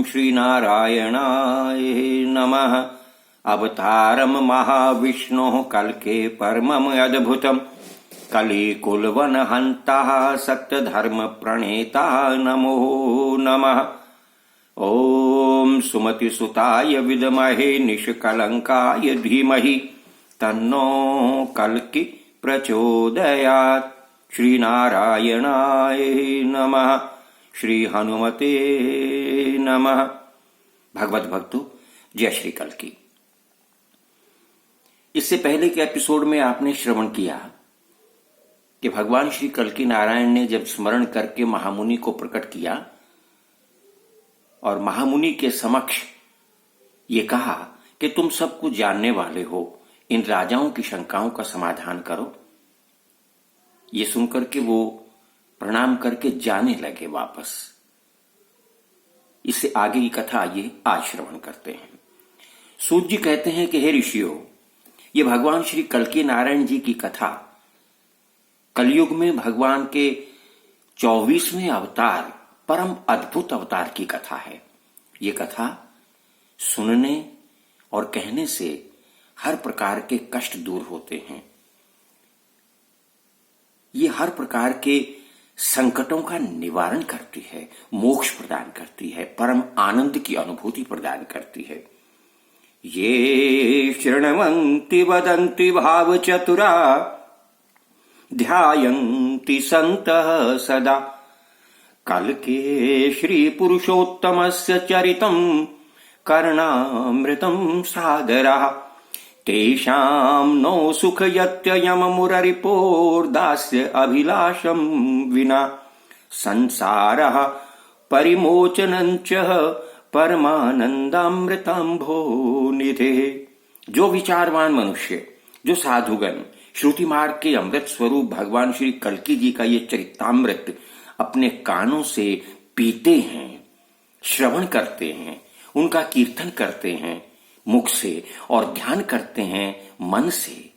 श्रीनारायणाय नमः। अवतारम महाविष्णोः कल्के परमम् अद्भुतम् कलिकुलवनहन्तः सत्यधर्म प्रणेता नमो नमः। ॐ सुमतिसुताय विद्महे निष्कलंकाय धीमहि तन्नो कल्कि प्रचोदयात्। श्रीनारायणाय नमः। श्री हनुमते नमः। भगवत भक्तों, जय श्री कल्कि। इससे पहले के एपिसोड में आपने श्रवण किया कि भगवान श्री कल्कि नारायण ने जब स्मरण करके महामुनि को प्रकट किया और महामुनि के समक्ष ये कहा कि तुम सब कुछ जानने वाले हो, इन राजाओं की शंकाओं का समाधान करो। ये सुनकर के वो प्रणाम करके जाने लगे वापस। इससे आगे की कथा आइए आज श्रवण करते हैं। सूत जी कहते हैं कि हे ऋषियों, ये भगवान श्री कल्कि नारायण जी की कथा कलयुग में भगवान के 24वें अवतार परम अद्भुत अवतार की कथा है। ये कथा सुनने और कहने से हर प्रकार के कष्ट दूर होते हैं। ये हर प्रकार के संकटों का निवारण करती है, मोक्ष प्रदान करती है, परम आनंद की अनुभूति प्रदान करती है। ये शृण्वन्ति वदन्ति भाव चतुरा ध्यायन्ति सन्तः सदा कल्के श्री पुरुषोत्तमस्य चरितं कर्णामृतं सादरः तेषां नो सुखयत्ययं मुररिपोर्दास्य अभिलाषं विना संसारः परिमोचनं च परमानंदामृतांभो निधे। जो विचारवान मनुष्य, जो साधुगण श्रुति मार्ग के अमृत स्वरूप भगवान श्री कल्कि जी का ये चरितामृत अपने कानों से पीते हैं, श्रवण करते हैं, उनका कीर्तन करते हैं मुख से और ध्यान करते हैं मन से,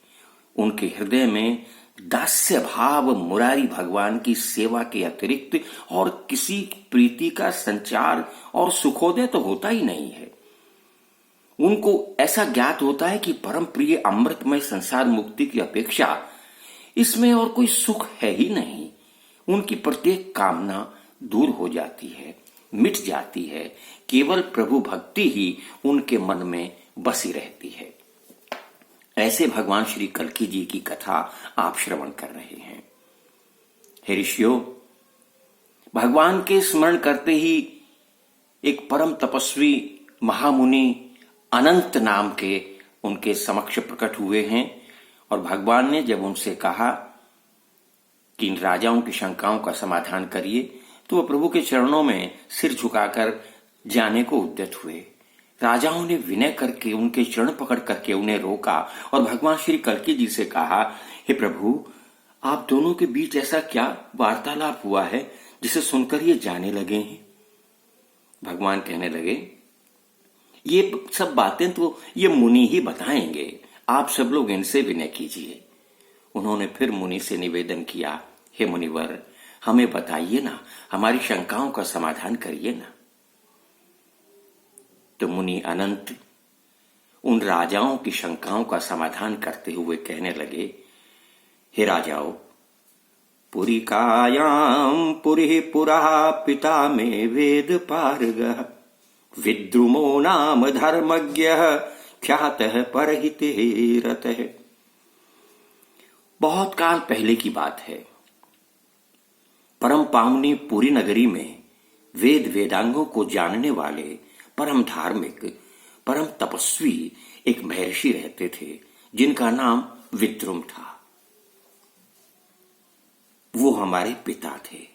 उनके हृदय में दास्य भाव मुरारी भगवान की सेवा के अतिरिक्त और किसी प्रीति का संचार और सुखोदय तो होता ही नहीं है। उनको ऐसा ज्ञात होता है कि परम प्रिय अमृतमय संसार मुक्ति की अपेक्षा इसमें और कोई सुख है ही नहीं। उनकी प्रत्येक कामना दूर हो जाती है, मिट जाती है। केवल प्रभु भक्ति ही उनके मन में बसी रहती है। ऐसे भगवान श्री कल्कि जी की कथा आप श्रवण कर रहे हैं। हे ऋषियों, भगवान के स्मरण करते ही एक परम तपस्वी महामुनि अनंत नाम के उनके समक्ष प्रकट हुए हैं और भगवान ने जब उनसे कहा कि इन राजाओं की शंकाओं का समाधान करिए, तो वह प्रभु के चरणों में सिर झुकाकर जाने को उद्यत हुए। राजाओं ने विनय करके उनके चरण पकड़ करके उन्हें रोका और भगवान श्री कल्कि जी से कहा, हे प्रभु, आप दोनों के बीच ऐसा क्या वार्तालाप हुआ है जिसे सुनकर ये जाने लगे हैं? भगवान कहने लगे, ये सब बातें तो ये मुनि ही बताएंगे, आप सब लोग इनसे विनय कीजिए। उन्होंने फिर मुनि से निवेदन किया, हे मुनिवर, हमें बताइए ना, हमारी शंकाओं का समाधान करिए ना। तो मुनि अनंत उन राजाओं की शंकाओं का समाधान करते हुए कहने लगे, हे राजाओं, पुरिकायां पुरी पुरा पिता में वेद पारगः विद्रुमो नाम धर्मज्ञः ख्यातः परहिते रतः। बहुत काल पहले की बात है। परम पावनी पुरी नगरी में वेद वेदांगों को जानने वाले परम धार्मिक, परम तपस्वी एक महर्षि रहते थे जिनका नाम विद्रुम था। वो हमारे पिता थे।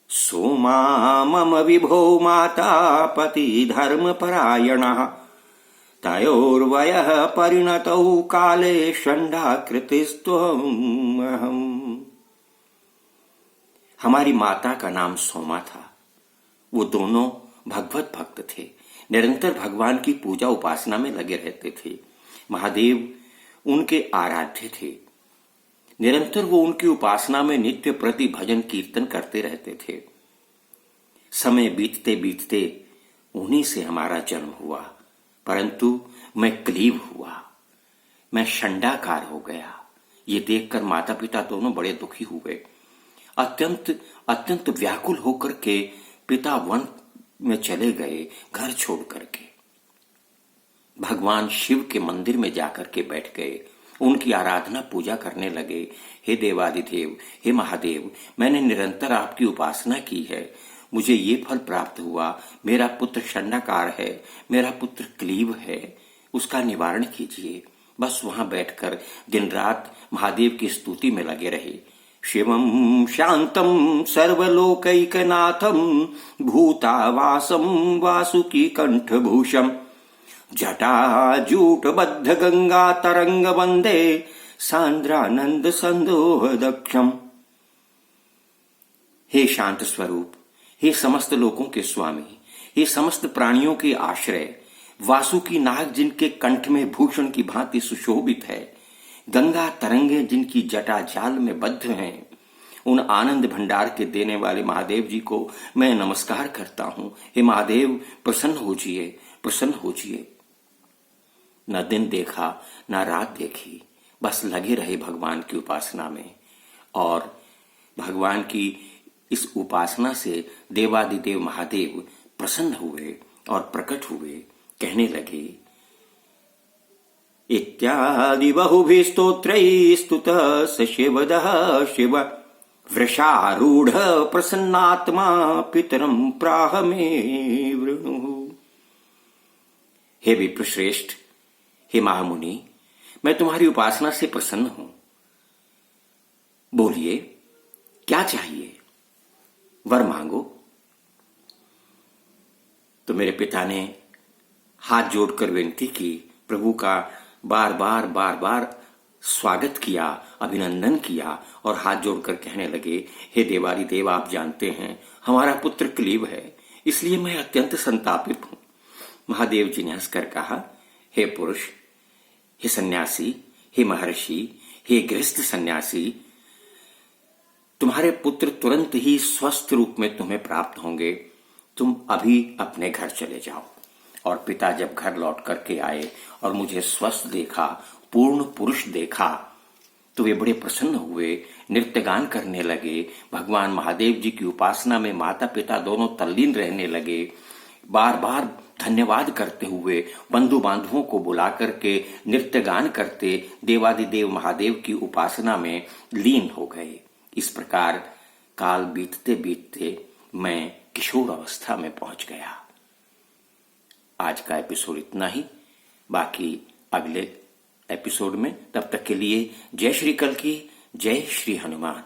सोमा मम विभो माता पति धर्म परायणः तयोर्वयः परिणतौ काले षण्डाकृतिस्त्वहम्। हमारी माता का नाम सोमा था। वो दोनों भगवत भक्त थे, निरंतर भगवान की पूजा उपासना में लगे रहते थे। महादेव उनके आराध्य थे। निरंतर वो उनकी उपासना में नित्य प्रति भजन कीर्तन करते रहते थे। समय बीतते बीतते उन्हीं से हमारा जन्म हुआ, परंतु मैं क्लीव हुआ, मैं षंडाकार हो गया। ये देखकर माता पिता दोनों बड़े दुखी हुए। अत्यंत अत्यंत व्याकुल होकर के पिता वन में चले गए, घर छोड़ करके। भगवान शिव के मंदिर में जाकर के बैठ गए, उनकी आराधना पूजा करने लगे। हे देवादिदेव, हे महादेव, मैंने निरंतर आपकी उपासना की है, मुझे ये फल प्राप्त हुआ। मेरा पुत्र षंडाकार है, मेरा पुत्र क्लीव है, उसका निवारण कीजिए। बस वहां बैठकर दिन रात महादेव की स्तुति में लगे रहे। शिवं शांतं सर्वलोकैकनाथं भूतावासं वासुकी कंठभूषम जटाजूटबद्ध गंगा तरंग वंदे सांद्रानंद संदोह दक्षम। हे शांत स्वरूप, हे समस्त लोकों के स्वामी, हे समस्त प्राणियों के आश्रय, वासुकी नाग जिनके कंठ में भूषण की भांति सुशोभित है, गंगा तरंगे जिनकी जटा जाल में बद्ध हैं, उन आनंद भंडार के देने वाले महादेव जी को मैं नमस्कार करता हूं। हे महादेव, प्रसन्न होजिए, प्रसन्न होजिए। न दिन देखा न रात देखी, बस लगे रहे भगवान की उपासना में। और भगवान की इस उपासना से देवादिदेव महादेव प्रसन्न हुए और प्रकट हुए। कहने लगे, इत्यादि बहुभिः स्तोत्रैः स्तुतः स शिवदः शिव वृषारूढ़ प्रसन्नात्मा पितरं प्राह मे वृणुः। हे विप्रश्रेष्ठ, हे महामुनि, मैं तुम्हारी उपासना से प्रसन्न हूं। बोलिए, क्या चाहिए? वर मांगो। तो मेरे पिता ने हाथ जोड़कर विनती की, प्रभु का बार बार स्वागत किया, अभिनंदन किया और हाथ जोड़कर कहने लगे, हे देवारी देव, आप जानते हैं हमारा पुत्र क्लीव है, इसलिए मैं अत्यंत संतापित हूं। महादेव जी ने हंसकर कहा, हे पुरुष, हे सन्यासी, हे महर्षि, हे गृहस्थ सन्यासी, तुम्हारे पुत्र तुरंत ही स्वस्थ रूप में तुम्हें प्राप्त होंगे। तुम अभी अपने घर चले जाओ। और पिता जब घर लौट करके आए और मुझे स्वस्थ देखा, पूर्ण पुरुष देखा, तो वे बड़े प्रसन्न हुए, नृत्यगान करने लगे। भगवान महादेव जी की उपासना में माता पिता दोनों तल्लीन रहने लगे। बार बार धन्यवाद करते हुए बंधु बांधवों को बुला करके नृत्यगान करते देवादिदेव महादेव की उपासना में लीन हो गए। इस प्रकार काल बीतते बीतते मैं किशोर अवस्था में पहुंच गया। आज का एपिसोड इतना ही, बाकी अगले एपिसोड में। तब तक के लिए जय श्री कल्की, जय श्री हनुमान।